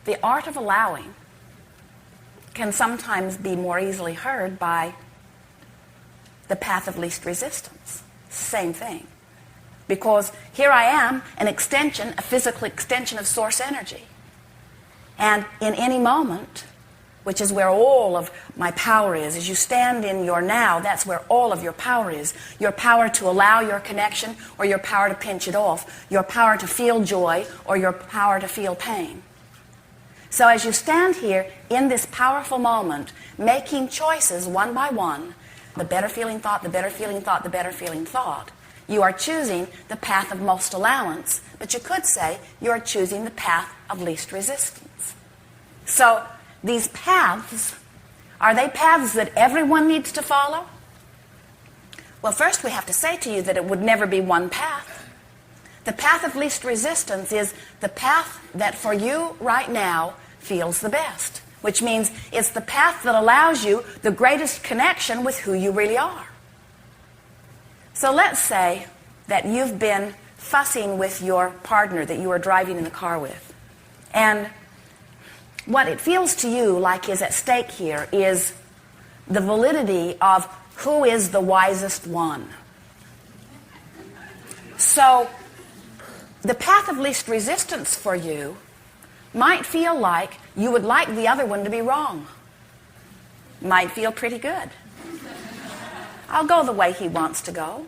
the art of allowing can sometimes be more easily heard by the path of least resistance. Same thing. Because here I am, an extension, a physical extension of source energy. And in any moment, which is where all of my power is, as you stand in your now, that's where all of your power is. Your power to allow your connection, or your power to pinch it off. Your power to feel joy, or your power to feel pain. So as you stand here in this powerful moment, making choices one by one, the better feeling thought, the better feeling thought, the better feeling thought, you are choosing the path of most allowance, but you could say you are choosing the path of least resistance. So these paths, are they paths that everyone needs to follow? Well, first we have to say to you that it would never be one path. The path of least resistance is the path that for you right now feels the best, which means it's the path that allows you the greatest connection with who you really are. So let's say that you've been fussing with your partner that you are driving in the car with. And what it feels to you like is at stake here is the validity of who is the wisest one. So the path of least resistance for you might feel like you would like the other one to be wrong. Might feel pretty good. I'll go the way he wants to go.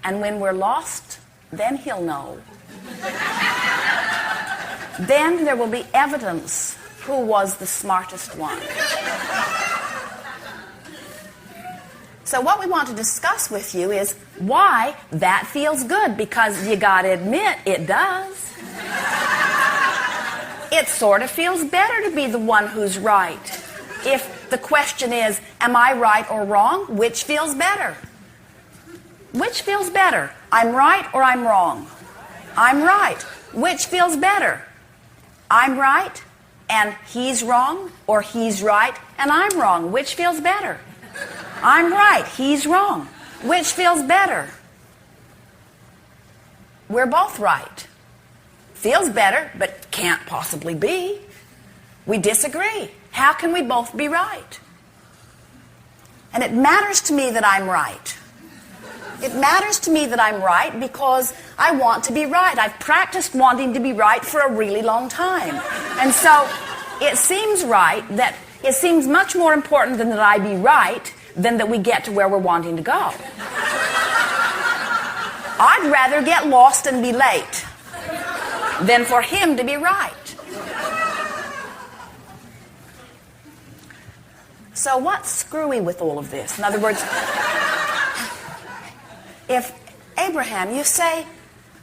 And when we're lost, then he'll know. Then there will be evidence who was the smartest one. So what we want to discuss with you is why that feels good, because you got to admit it does. It sort of feels better to be the one who's right. If the question is, am I right or wrong, which feels better? Which feels better? I'm right or I'm wrong? I'm right. Which feels better? I'm right and he's wrong, or he's right and I'm wrong? Which feels better? I'm right, he's wrong. Which feels better? We're both right. Feels better, but can't possibly be. We disagree. How can we both be right? And it matters to me that I'm right. It matters to me that I'm right because I want to be right. I've practiced wanting to be right for a really long time. And so it seems right that it seems much more important than that I be right than that we get to where we're wanting to go. I'd rather get lost and be late than for him to be right. So what's screwy with all of this? In other words, if Abraham, you say,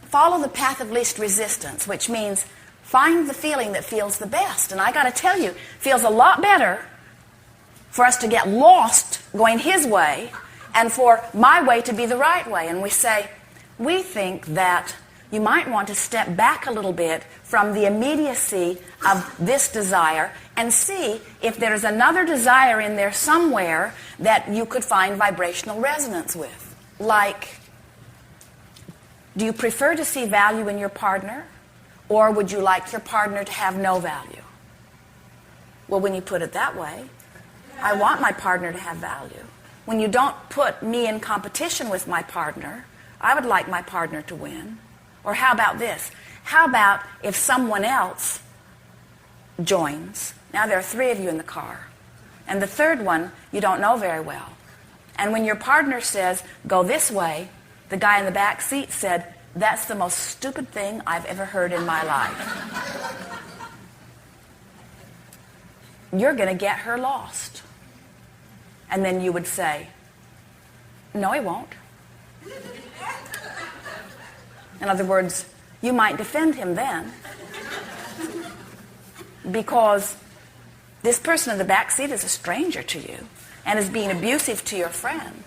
follow the path of least resistance, which means find the feeling that feels the best. And I got to tell you, it feels a lot better for us to get lost going his way and for my way to be the right way. And we say, we think that you might want to step back a little bit from the immediacy of this desire and see if there's another desire in there somewhere that you could find vibrational resonance with. Like, do you prefer to see value in your partner, or would you like your partner to have no value? Well, when you put it that way, I want my partner to have value. When you don't put me in competition with my partner, I would like my partner to win. Or how about this? How about if someone else joins? Now there are 3 of you in the car, and the third one you don't know very well. And when your partner says, go this way, the guy in the back seat said, that's the most stupid thing I've ever heard in my life. You're going to get her lost. And then you would say, no, he won't. In other words, you might defend him then, because this person in the back seat is a stranger to you and is being abusive to your friend.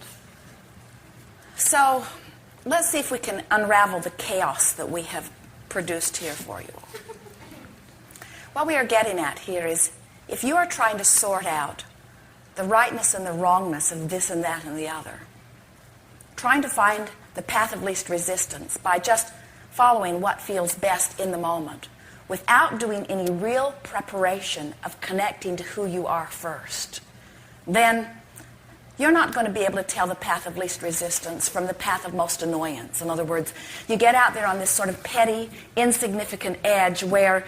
So let's see if we can unravel the chaos that we have produced here for you. What we are getting at here is, if you are trying to sort out the rightness and the wrongness of this and that and the other, trying to find the path of least resistance by just following what feels best in the moment, without doing any real preparation of connecting to who you are first, then you're not going to be able to tell the path of least resistance from the path of most annoyance. In other words, you get out there on this sort of petty, insignificant edge where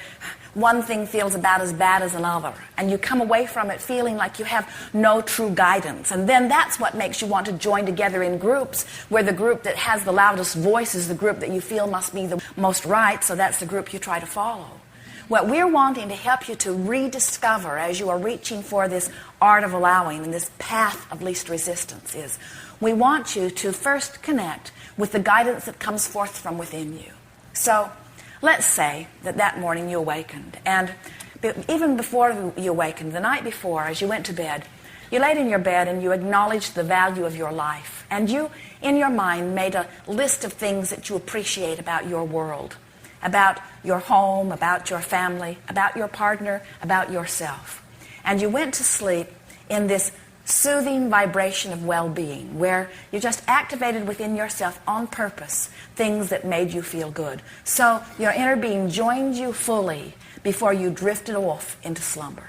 one thing feels about as bad as another, and you come away from it feeling like you have no true guidance. And then that's what makes you want to join together in groups, where the group that has the loudest voice is the group that you feel must be the most right, so that's the group you try to follow. What we're wanting to help you to rediscover as you are reaching for this art of allowing and this path of least resistance is, we want you to first connect with the guidance that comes forth from within you. So let's say that morning you awakened, and even before you awakened, the night before, as you went to bed, you laid in your bed and you acknowledged the value of your life, and you, in your mind, made a list of things that you appreciate about your world, about your home, about your family, about your partner, about yourself. And you went to sleep in this soothing vibration of well-being, where you just activated within yourself on purpose things that made you feel good. So your inner being joined you fully before you drifted off into slumber.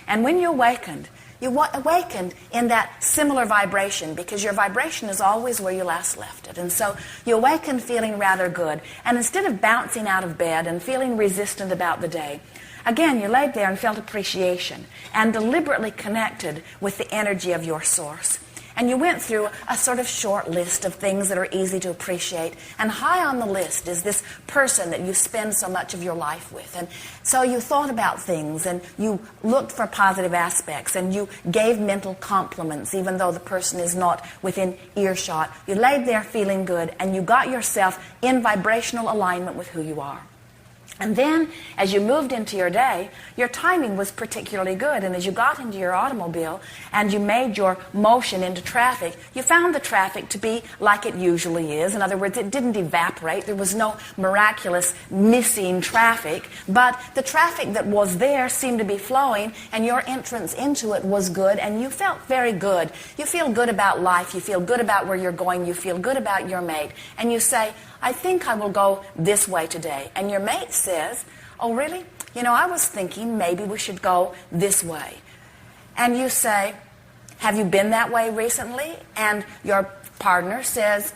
And when you awakened in that similar vibration, because your vibration is always where you last left it. And so you awakened feeling rather good. And instead of bouncing out of bed and feeling resistant about the day, again, you laid there and felt appreciation and deliberately connected with the energy of your source. And you went through a sort of short list of things that are easy to appreciate. And high on the list is this person that you spend so much of your life with. And so you thought about things, and you looked for positive aspects, and you gave mental compliments, even though the person is not within earshot. You laid there feeling good, and you got yourself in vibrational alignment with who you are. And then, as you moved into your day, your timing was particularly good. And as you got into your automobile and you made your motion into traffic, you found the traffic to be like it usually is. In other words, it didn't evaporate. There was no miraculous missing traffic. But the traffic that was there seemed to be flowing, and your entrance into it was good, and you felt very good. You feel good about life. You feel good about where you're going. You feel good about your mate. And you say, I think I will go this way today. And your mate says, oh, really? You know, I was thinking maybe we should go this way. And you say, have you been that way recently? And your partner says,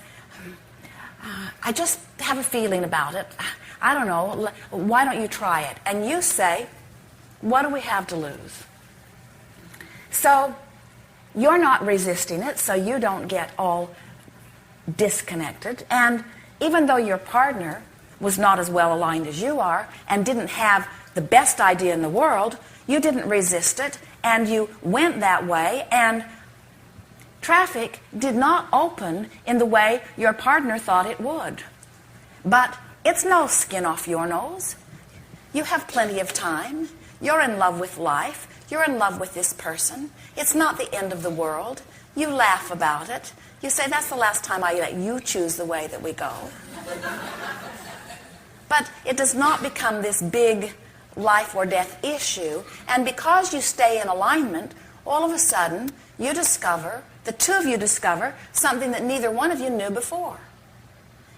I just have a feeling about it. I don't know. Why don't you try it? And you say, what do we have to lose? So you're not resisting it, so you don't get all disconnected. And even though your partner was not as well aligned as you are and didn't have the best idea in the world, you didn't resist it, and you went that way, and traffic did not open in the way your partner thought it would. But it's no skin off your nose. You have plenty of time. You're in love with life. You're in love with this person. It's not the end of the world. You laugh about it. You say, that's the last time I let you choose the way that we go. But it does not become this big life or death issue. And because you stay in alignment, all of a sudden, you discover, the two of you discover, something that neither one of you knew before.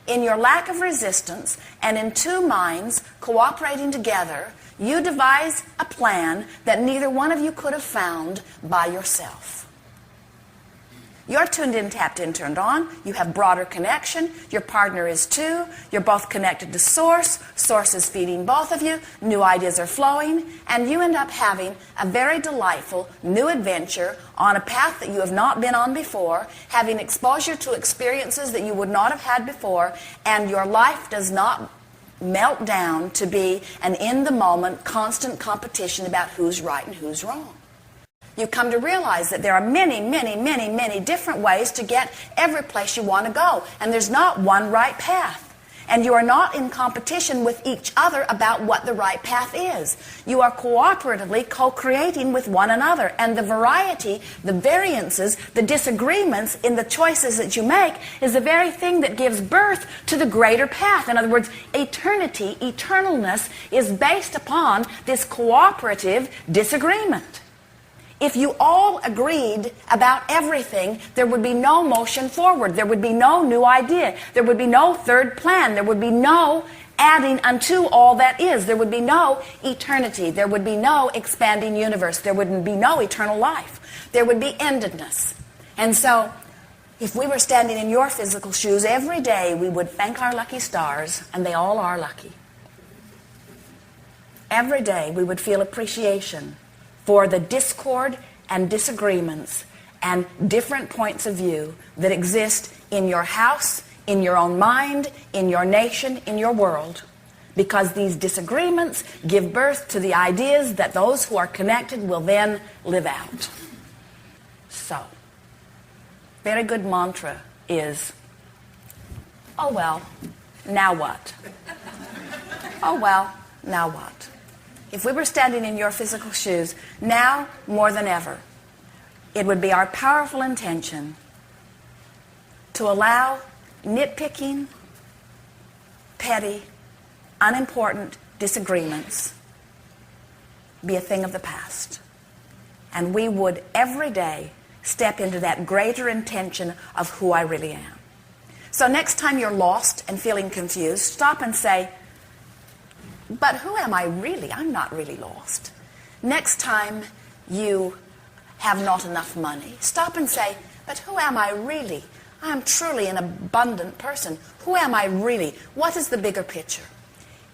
In your lack of resistance, and in two minds cooperating together, you devise a plan that neither one of you could have found by yourself. You're tuned in, tapped in, turned on. You have broader connection. Your partner is too. You're both connected to Source. Source is feeding both of you. New ideas are flowing. And you end up having a very delightful new adventure on a path that you have not been on before, having exposure to experiences that you would not have had before, and your life does not melt down to be an in-the-moment constant competition about who's right and who's wrong. You come to realize that there are many, many, many, many different ways to get every place you want to go. And there's not one right path. And you are not in competition with each other about what the right path is. You are cooperatively co-creating with one another. And the variety, the variances, the disagreements in the choices that you make is the very thing that gives birth to the greater path. In other words, eternity, eternalness is based upon this cooperative disagreement. If you all agreed about everything, there would be no motion forward. There would be no new idea. There would be no third plan. There would be no adding unto all that is. There would be no eternity. There would be no expanding universe. There would be no eternal life. There would be endedness. And so, if we were standing in your physical shoes, every day we would thank our lucky stars, and they all are lucky. Every day we would feel appreciation for the discord and disagreements and different points of view that exist in your house, in your own mind, in your nation, in your world. Because these disagreements give birth to the ideas that those who are connected will then live out. So, very good mantra is, oh well, now what? Oh well, now what? If we were standing in your physical shoes, now more than ever, it would be our powerful intention to allow nitpicking, petty, unimportant disagreements be a thing of the past. And we would every day step into that greater intention of who I really am. So next time you're lost and feeling confused, stop and say, but who am I really? I'm not really lost. Next time you have not enough money, stop and say, but who am I really? I am truly an abundant person. Who am I really? What is the bigger picture?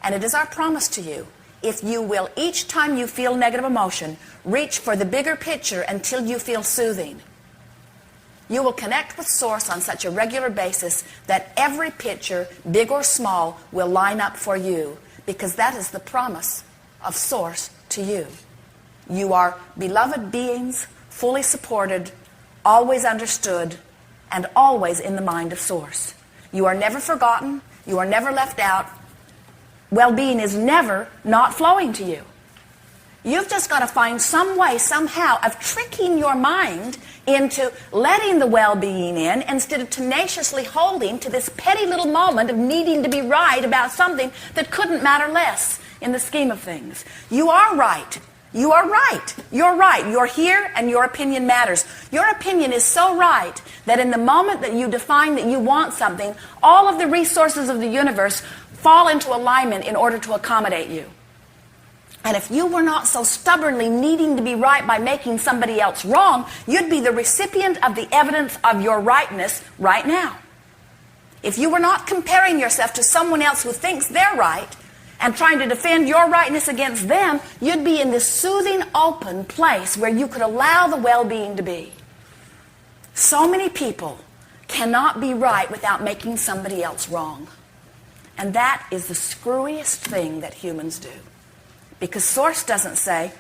And it is our promise to you, if you will, each time you feel negative emotion, reach for the bigger picture until you feel soothing. You will connect with Source on such a regular basis that every picture, big or small, will line up for you, because that is the promise of Source to you. You are beloved beings, fully supported, always understood, and always in the mind of Source. You are never forgotten. You are never left out. Well-being is never not flowing to you. You've just got to find some way, somehow, of tricking your mind into letting the well-being in instead of tenaciously holding to this petty little moment of needing to be right about something that couldn't matter less in the scheme of things. You are right. You are right. You're right. You're here and your opinion matters. Your opinion is so right that in the moment that you define that you want something, all of the resources of the universe fall into alignment in order to accommodate you. And if you were not so stubbornly needing to be right by making somebody else wrong, you'd be the recipient of the evidence of your rightness right now. If you were not comparing yourself to someone else who thinks they're right and trying to defend your rightness against them, you'd be in this soothing, open place where you could allow the well-being to be. So many people cannot be right without making somebody else wrong. And that is the screwiest thing that humans do. Because Source doesn't say,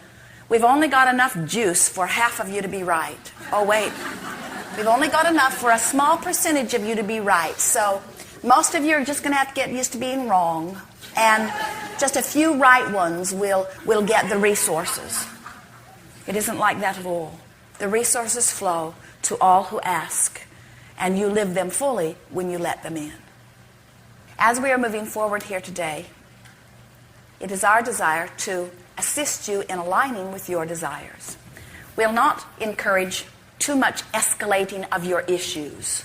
we've only got enough juice for half of you to be right. Oh, wait. We've only got enough for a small percentage of you to be right. So most of you are just going to have to get used to being wrong. And just a few right ones will get the resources. It isn't like that at all. The resources flow to all who ask. And you live them fully when you let them in. As we are moving forward here today, it is our desire to assist you in aligning with your desires. We'll not encourage too much escalating of your issues.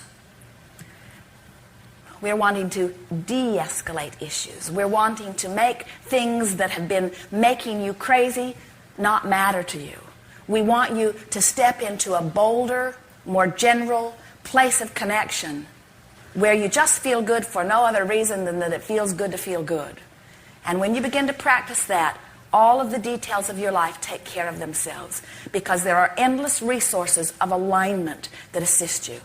We're wanting to de-escalate issues. We're wanting to make things that have been making you crazy not matter to you. We want you to step into a bolder, more general place of connection where you just feel good for no other reason than that it feels good to feel good. And when you begin to practice that, all of the details of your life take care of themselves because there are endless resources of alignment that assist you.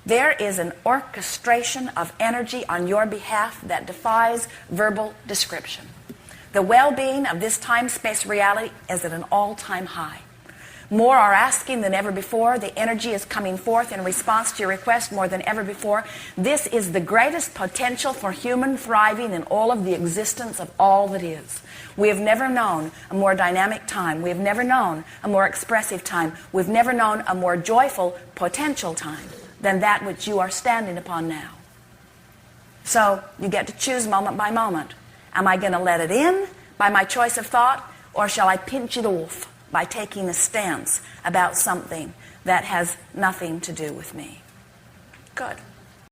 There is an orchestration of energy on your behalf that defies verbal description. The well-being of this time-space reality is at an all-time high. More are asking than ever before. The energy is coming forth in response to your request more than ever before. This is the greatest potential for human thriving in all of the existence of all that is. We have never known a more dynamic time. We have never known a more expressive time. We've never known a more joyful potential time than that which you are standing upon now. So you get to choose moment by moment. Am I going to let it in by my choice of thought, or shall I pinch it off by taking a stance about something that has nothing to do with me? Good.